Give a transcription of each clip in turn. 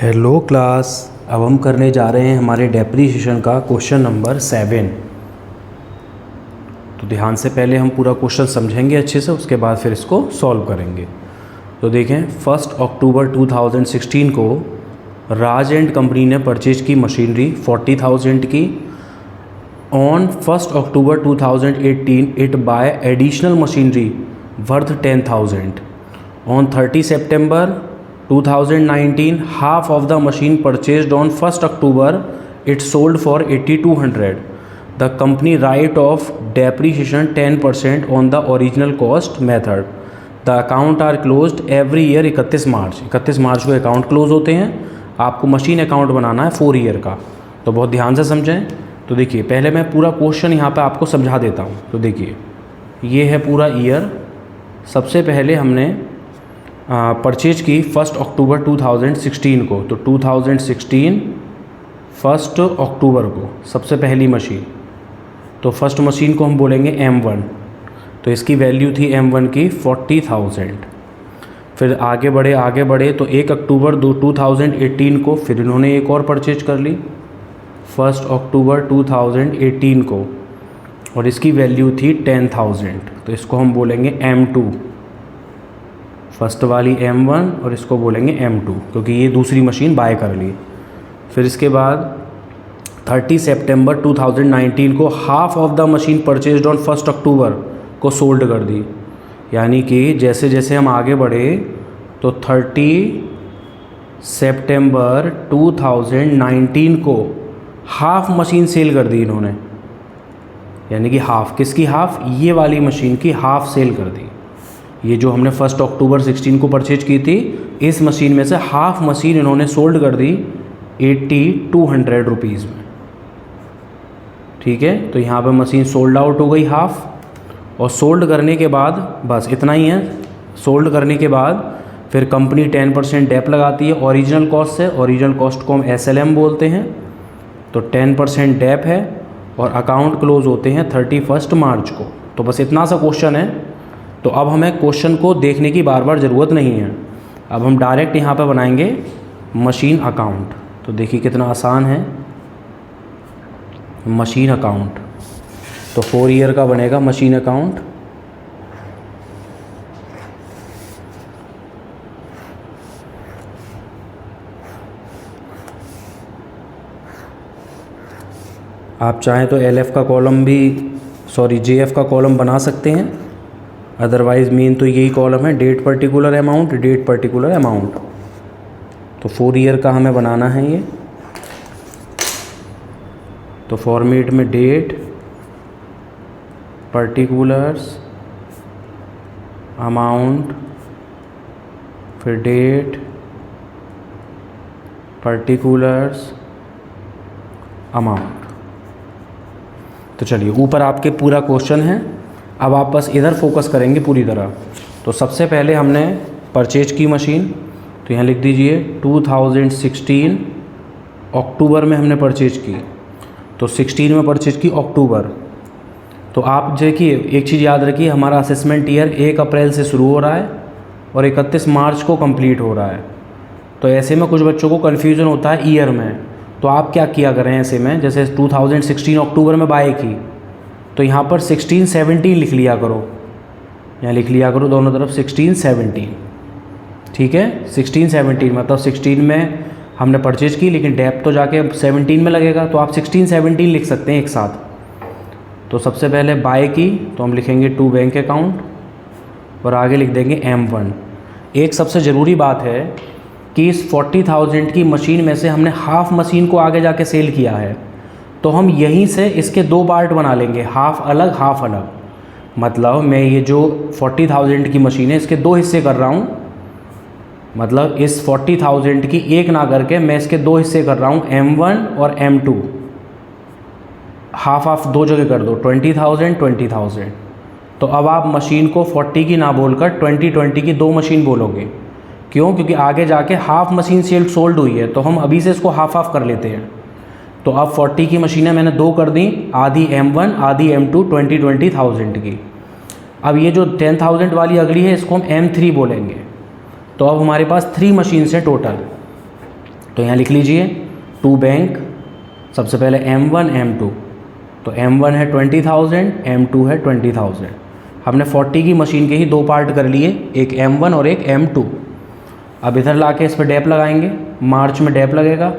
Hello class. अब हम करने जा रहे हैं हमारे डेप्रीशिएशन का क्वेश्चन नंबर 7। तो ध्यान से पहले हम पूरा क्वेश्चन समझेंगे अच्छे से, उसके बाद फिर इसको सॉल्व करेंगे। तो देखें, 1 अक्टूबर 2016 को राज एंड कंपनी ने परचेज की मशीनरी 40,000 की। On 1 October 2018 it by additional machinery worth 10,000। On 30 September 2019 half of the machine purchased on 1st October it sold for 8,200. The company write off depreciation 10% on the original cost method. The account are closed every year 31 मार्च को account close होते हैं। आपको machine account बनाना है 4 year का, तो बहुत ध्यान से समझें। तो देखिए, पहले मैं पूरा क्वेश्चन यहाँ पे आपको समझा देता हूँ। तो देखिए, ये है पूरा ईयर। सबसे पहले हमने परचेज की 1 अक्टूबर 2016 को, तो 2016 1 अक्टूबर को सबसे पहली मशीन। तो फर्स्ट मशीन को हम बोलेंगे M1। तो इसकी वैल्यू थी M1 की 40,000। फिर आगे बढ़े तो 1 अक्टूबर 2018 को फिर इन्होंने एक और परचेज कर ली 1 अक्टूबर 2018 को, और इसकी वैल्यू थी 10,000। तो इसको हम बोलेंगे M2। फर्स्ट वाली M1 और इसको बोलेंगे M2, क्योंकि ये दूसरी मशीन बाय कर ली। फिर इसके बाद 30 सितंबर 2019 को half of the machine purchased on 1 अक्टूबर को सोल्ड कर दी। यानी कि जैसे जैसे हम आगे बढ़े तो 30 सितंबर 2019 को हाफ मशीन सेल कर दी इन्होंने। यानी कि हाफ, किसकी हाफ? ये वाली मशीन की हाफ सेल कर दी। ये जो हमने 1 अक्टूबर 16 को परचेज की थी, इस मशीन में से हाफ मशीन इन्होंने सोल्ड कर दी 8,200 रुपीज़ में। ठीक है, तो यहाँ पे मशीन सोल्ड आउट हो गई हाफ। और सोल्ड करने के बाद बस इतना ही है। सोल्ड करने के बाद फिर कंपनी 10% डेप लगाती है ओरिजिनल कॉस्ट से। ओरिजिनल कॉस्ट को हम SLM बोलते हैं। तो 10% डेप है और अकाउंट क्लोज होते हैं 31 मार्च को। तो बस इतना सा क्वेश्चन है। तो अब हमें क्वेश्चन को देखने की बार बार ज़रूरत नहीं है। अब हम डायरेक्ट यहाँ पे बनाएंगे मशीन अकाउंट। तो देखिए कितना आसान है मशीन अकाउंट। तो 4 ईयर का बनेगा मशीन अकाउंट। आप चाहें तो LF का कॉलम भी JF का कॉलम बना सकते हैं, अदरवाइज़ मेन तो यही कॉलम है, date particular amount, date particular amount. तो 4 ईयर का हमें बनाना है ये। तो फॉर्मेट में डेट पर्टिकुलर्स अमाउंट, फिर डेट पर्टिकुलर्स अमाउंट। तो चलिए, ऊपर आपके पूरा क्वेश्चन है। अब आप बस इधर फोकस करेंगे पूरी तरह। तो सबसे पहले हमने परचेज की मशीन, तो यहाँ लिख दीजिए 2016 अक्टूबर में हमने परचेज की। तो 16 में परचेज की अक्टूबर। तो आप देखिए, एक चीज़ याद रखिए, हमारा असेसमेंट ईयर 1 अप्रैल से शुरू हो रहा है और 31 मार्च को कंप्लीट हो रहा है। तो ऐसे में कुछ बच्चों को कन्फ्यूज़न होता है ईयर में। तो आप क्या किया करें ऐसे में, जैसे 2016 अक्टूबर में बाय की, तो यहाँ पर 16-17 लिख लिया करो। यहाँ लिख लिया करो दोनों तरफ 16-17। ठीक है, 16-17 मतलब 16 में हमने परचेज की, लेकिन डेप तो जाके 17 में लगेगा। तो आप 16-17 लिख सकते हैं एक साथ। तो सबसे पहले बाय की, तो हम लिखेंगे टू बैंक अकाउंट और आगे लिख देंगे M1। एक सबसे ज़रूरी बात है कि इस 40,000 की मशीन में से हमने हाफ मशीन को आगे जाके सेल किया है। तो हम यहीं से इसके 2 पार्ट बना लेंगे, हाफ अलग हाफ अलग। मतलब मैं ये जो 40,000 की मशीन है, इसके 2 हिस्से कर रहा हूँ। मतलब इस 40,000 की एक ना करके मैं इसके 2 हिस्से कर रहा हूँ, M1 और M2। हाफ हाफ 2 जगह कर दो, 20,000। तो अब आप मशीन को 40 की ना बोलकर 20 की 2 मशीन बोलोगे। क्यों? क्योंकि आगे जाके हाफ मशीन सोल्ड हुई है, तो हम अभी से इसको हाफ हाफ कर लेते हैं। तो अब 40 की मशीनें मैंने 2 कर दी, आधी M1 आधी M2, 20,000 की। अब ये जो 10,000 वाली अगली है, इसको हम M3 बोलेंगे। तो अब हमारे पास 3 मशीन्स हैं टोटल। तो यहाँ लिख लीजिए टू बैंक, सबसे पहले M1 M2, तो M1 है 20,000, M2 है 20,000। हमने 40 की मशीन के ही दो पार्ट कर लिए, एक M1 और एक M2। अब इधर लाके इस पर डैप लगाएंगे, मार्च में डैप लगेगा।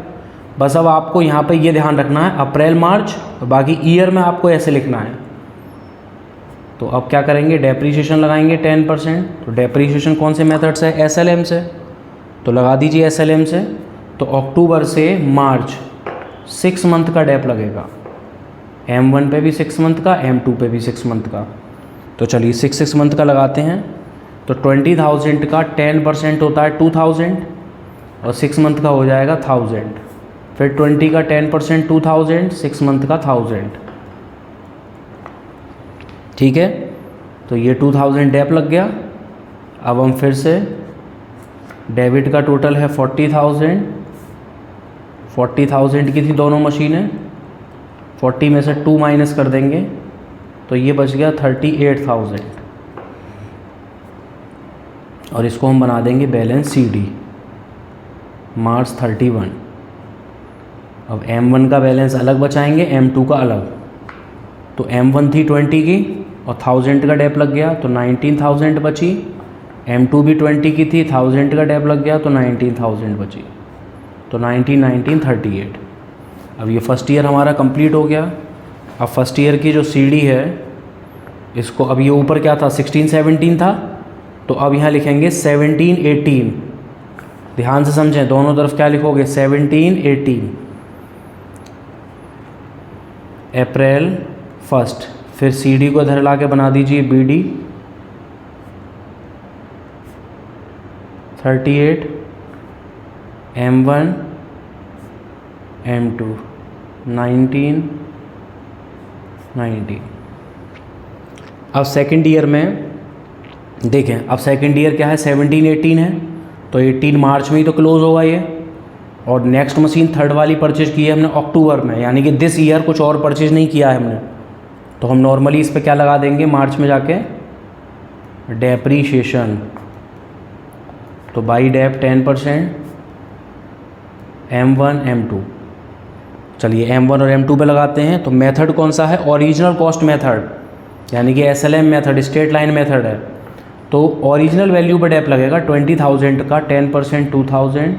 बस अब आपको यहाँ पे ये ध्यान रखना है अप्रैल मार्च, और बाकी ईयर में आपको ऐसे लिखना है। तो अब क्या करेंगे, डेप्रीशिएशन लगाएंगे 10%। तो डेप्रीशिएशन कौन से मेथड से है, SLM से, तो लगा दीजिए SLM से। तो अक्टूबर से मार्च 6 मंथ का डेप लगेगा, M1 पे भी 6 मंथ का, M2 पे भी 6 मंथ का। तो चलिए 6 मंथ का लगाते हैं। तो 20,000 का 10% होता है 2,000, और 6 मंथ का हो जाएगा 1,000। फिर 20 का 10% 2,000, 6 मंथ का 1,000। ठीक है, तो ये 2,000 डेप लग गया। अब हम फिर से डेबिट का टोटल है 40,000, 40,000 की थी दोनों मशीनें, 40 में से 2 माइनस कर देंगे तो ये बच गया 38,000, और इसको हम बना देंगे बैलेंस CD मार्च 31। अब M1 का बैलेंस अलग बचाएंगे, M2 का अलग। तो M1 थी 20 की और 1,000 का डेप लग गया तो 19,000 बची। M2 भी 20 की थी, 1,000 का डेप लग गया तो 19,000 बची। तो 19 38। अब ये फर्स्ट ईयर हमारा कंप्लीट हो गया। अब फर्स्ट ईयर की जो CD है इसको, अब ये ऊपर क्या था 16 17 था, तो अब यहाँ लिखेंगे 17 18। ध्यान से समझें, दोनों तरफ क्या लिखोगे 17 18। अप्रैल 1, फिर CD को इधर ला के बना दीजिए BD 38, M1 M2 19 19। अब सेकंड ईयर में देखें, अब सेकंड ईयर क्या है 17 18 है, तो 18 मार्च में ही तो क्लोज होगा ये। और नेक्स्ट मशीन थर्ड वाली परचेज की है हमने अक्टूबर में, यानी कि दिस ईयर कुछ और परचेज नहीं किया है हमने। तो हम नॉर्मली इस पे क्या लगा देंगे मार्च में जाके, डेप्रीशिएशन। तो बाई डेप 10% M1 M2। चलिए M1 और M2 पे लगाते हैं। तो मेथड कौन सा है, ओरिजिनल कॉस्ट मेथड, यानी कि SLM method, straight line method है। तो ओरिजिनल वैल्यू पे डेप लगेगा 20,000 का 10% 2,000,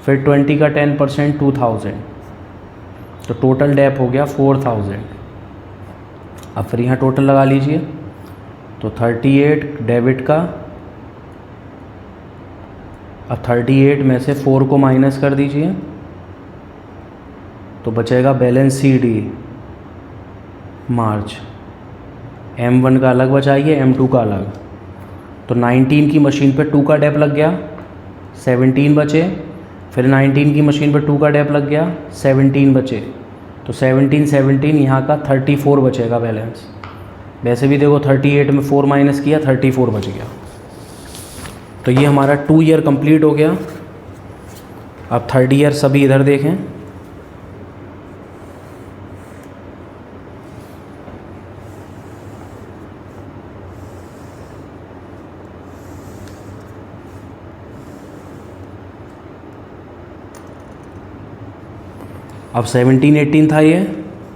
फिर 20 का 10% 2,000, तो टोटल डेप हो गया 4,000। अब फिर यहाँ टोटल लगा लीजिए। तो 38 डेबिट का, अब 38 में से 4 को माइनस कर दीजिए तो बचेगा बैलेंस CD मार्च। M1 का अलग बचाइए, M2 का अलग। तो 19 की मशीन पे 2 का डेप लग गया, 17 बचे। फिर 19 की मशीन पे 2 का डेप लग गया, 17 बचे। तो 17 17 यहाँ का 34 बचेगा बैलेंस। वैसे भी देखो 38 में 4 माइनस किया, 34 बच गया। तो ये हमारा 2 ईयर कंप्लीट हो गया। अब थर्ड ईयर सभी इधर देखें। अब 17 18 था ये,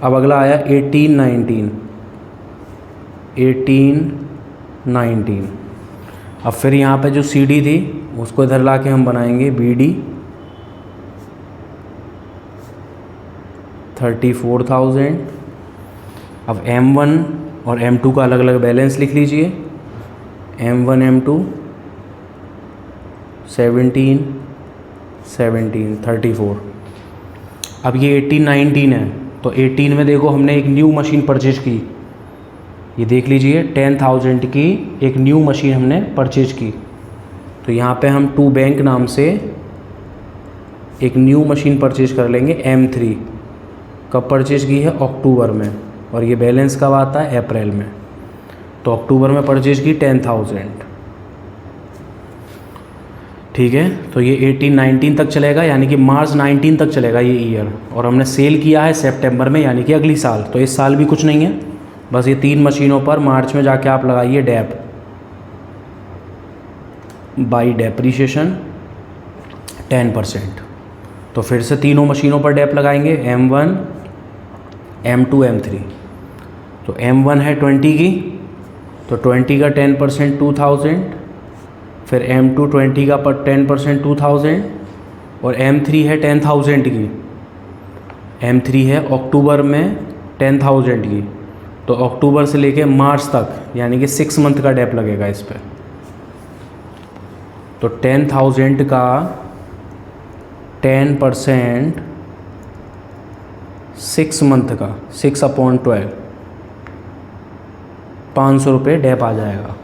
अब अगला आया 18 19, 18 19। अब फिर यहाँ पे जो CD थी उसको इधर ला के हम बनाएंगे BD 34,000। अब M1 और M2 का अलग अलग बैलेंस लिख लीजिए। M1 M2 17 17 34। अब ये 18 19 है, तो 18 में देखो हमने एक न्यू मशीन परचेज की, ये देख लीजिए 10,000 की एक न्यू मशीन हमने परचेज की। तो यहाँ पे हम टू बैंक नाम से एक न्यू मशीन परचेज कर लेंगे M3। कब परचेज की है, अक्टूबर में, और ये बैलेंस कब आता है, अप्रैल में। तो अक्टूबर में परचेज की 10,000, ठीक है। तो ये 18 19 तक चलेगा, यानी कि मार्च 19 तक चलेगा ये ईयर। और हमने सेल किया है सितंबर में, यानी कि अगली साल। तो इस साल भी कुछ नहीं है, बस ये 3 मशीनों पर मार्च में जाके आप लगाइए डेप बाई डेप्रीशिएशन 10%। तो फिर से तीनों मशीनों पर डेप लगाएंगे, M1 M2 M3। तो M1 है 20 की, तो 20 का 10% 2000, फिर M2 20 का 10% 2000, और M3 है 10,000 की। M3 है अक्टूबर में 10,000 की। तो अक्टूबर से लेके मार्च तक यानी कि 6 मंथ का डेप लगेगा इस पर। तो 10,000 का 10% 6 मंथ का 6/12 500 रुपये डेप आ जाएगा।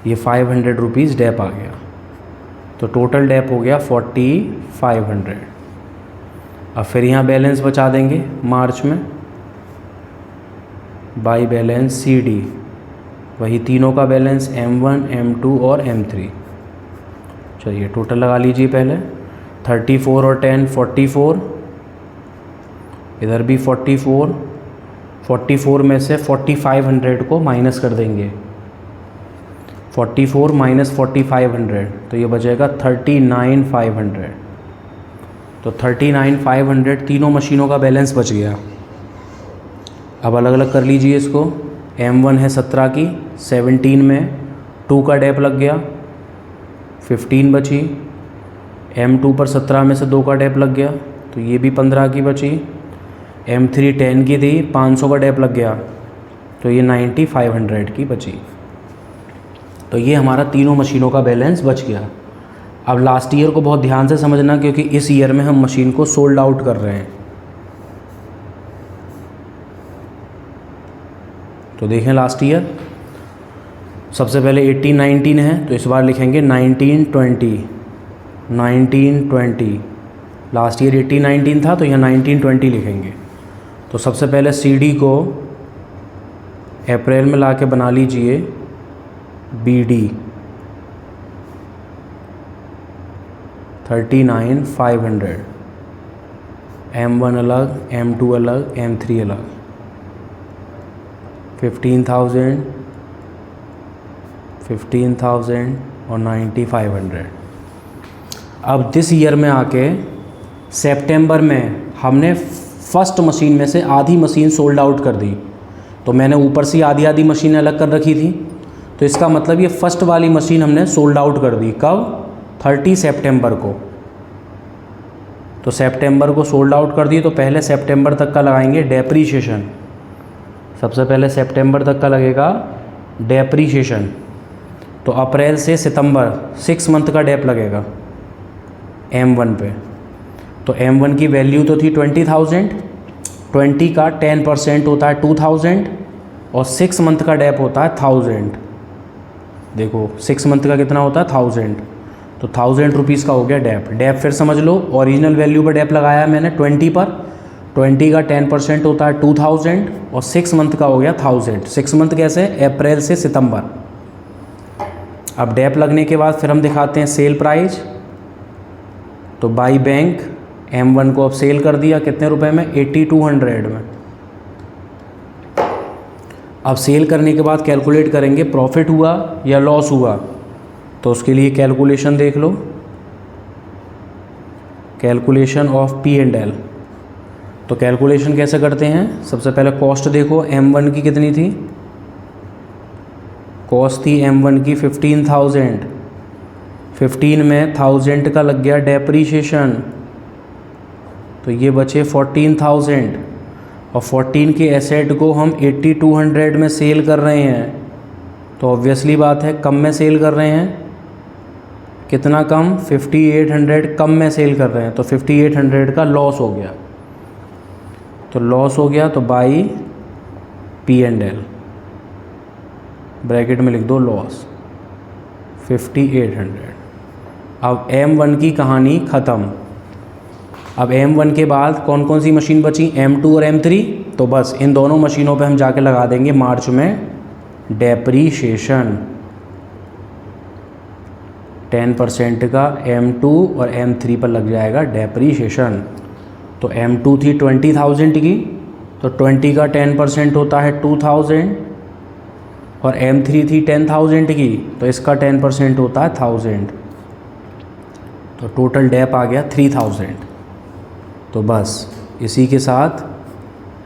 ये 500 रुपीज़ डेप आ गया। तो टोटल डेप हो गया 4500। अब फिर यहाँ बैलेंस बचा देंगे मार्च में, बाई बैलेंस CD, वही तीनों का बैलेंस M1 M2 और M3। चलिए टोटल लगा लीजिए पहले, 34 और 10 44, इधर भी 44, 44 में से 4500 को माइनस कर देंगे, 44 माइनस 4500, तो ये बचेगा 39,500। तो 39,500 तीनों मशीनों का बैलेंस बच गया। अब अलग अलग कर लीजिए इसको। M1 है 17 की, 17 में 2 का डेप लग गया, 15 बची। M2 पर 17 में से 2 का डेप लग गया, तो ये भी 15 की बची। M3 10 की थी, 500 का डेप लग गया, तो ये 90,500 की बची। तो ये हमारा तीनों मशीनों का बैलेंस बच गया। अब लास्ट ईयर को बहुत ध्यान से समझना, क्योंकि इस ईयर में हम मशीन को सोल्ड आउट कर रहे हैं। तो देखें लास्ट ईयर, सबसे पहले 18-19 है, तो इस बार लिखेंगे 19-20, 19-20। लास्ट ईयर 18-19 था, तो यहाँ 19-20 लिखेंगे। तो सबसे पहले CD को अप्रैल में लाके बना लीजिए BD 39,500, M1 अलग, M2 अलग, M3 अलग, 15,000, 15,000 और 90,500। अब दिस ईयर में आके सितंबर में हमने फर्स्ट मशीन में से आधी मशीन सोल्ड आउट कर दी। तो मैंने ऊपर से आधी आधी मशीनें अलग कर रखी थी, तो इसका मतलब ये फर्स्ट वाली मशीन हमने सोल्ड आउट कर दी। कब? 30 सितंबर को। तो सितंबर को सोल्ड आउट कर दी, तो पहले सितंबर तक का लगाएंगे डेप्रीशिएशन। सबसे पहले सितंबर तक का लगेगा डेप्रीशिएशन। तो अप्रैल से सितंबर 6 मंथ का डेप लगेगा M1 पे। तो M1 की वैल्यू तो थी 20,000, 20 का 10% होता है 2,000, और 6 मंथ का डेप होता है 1,000। देखो 6 मंथ का कितना होता है 1,000, तो 1,000 रुपीज़ का हो गया डेप। डेप फिर समझ लो, ओरिजिनल वैल्यू पर डेप लगाया मैंने 20 पर, 20 का 10% होता है 2,000, और 6 मंथ का हो गया 1,000। 6 मंथ कैसे? अप्रैल से सितंबर। अब डेप लगने के बाद फिर हम दिखाते हैं सेल प्राइस। तो बाई बैंक M1 को अब सेल कर दिया कितने रुपए में? 8200 में। अब सेल करने के बाद कैलकुलेट करेंगे प्रॉफिट हुआ या लॉस हुआ। तो उसके लिए कैलकुलेशन देख लो, कैलकुलेशन ऑफ P&L। तो कैलकुलेशन कैसे करते हैं? सबसे पहले कॉस्ट देखो, M1 की कितनी थी? कॉस्ट थी M1 की 15,000, 15 में 1,000 का लग गया डेप्रीशिएशन, तो ये बचे 14,000, और 14 के एसेट को हम 8200 में सेल कर रहे हैं। तो ऑब्वियसली बात है कम में सेल कर रहे हैं। कितना कम? 5,800 कम में सेल कर रहे हैं, तो 5,800 का लॉस हो गया। तो लॉस हो गया, तो बाई P&L ब्रैकेट में लिख दो लॉस 5,800। अब M1 की कहानी ख़त्म। अब M1 के बाद कौन कौन सी मशीन बची? M2 और M3। तो बस इन दोनों मशीनों पे हम जाके लगा देंगे मार्च में डेप्रीशिएशन 10% का M2 और M3 पर लग जाएगा डेप्रीशिएशन। तो M2 थी 20,000 की, तो 20 का 10% होता है 2,000, और M3 थी 10,000 की, तो इसका 10% होता है 1,000। तो टोटल डेप आ गया 3000। तो बस इसी के साथ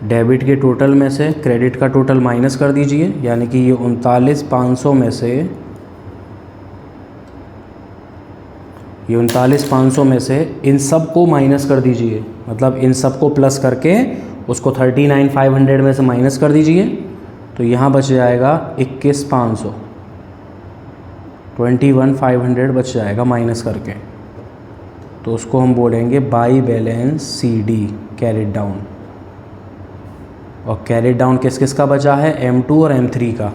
डेबिट के टोटल में से क्रेडिट का टोटल माइनस कर दीजिए, यानी कि ये 39,500 में से, ये 39,500 में से इन सब को माइनस कर दीजिए, मतलब इन सब को प्लस करके उसको 39,500 में से माइनस कर दीजिए। तो यहाँ बच जाएगा 21,500, 21,500 बच जाएगा माइनस करके। तो उसको हम बोलेंगे by balance CD carried down. और कैरिड डाउन किस किस का बचा है? M2 और M3 का।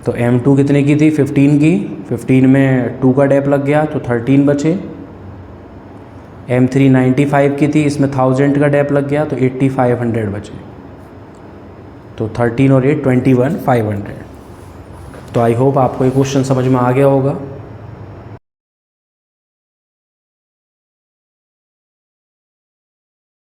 तो M2 कितने की थी? 15 की। 15 में 2 का डेप लग गया तो 13 बचे। M3 95 की थी, इसमें 1000 का डेप लग गया तो 8500 बचे। तो 13 और 8 21,500। तो आई होप आपको ये क्वेश्चन समझ में आ गया होगा।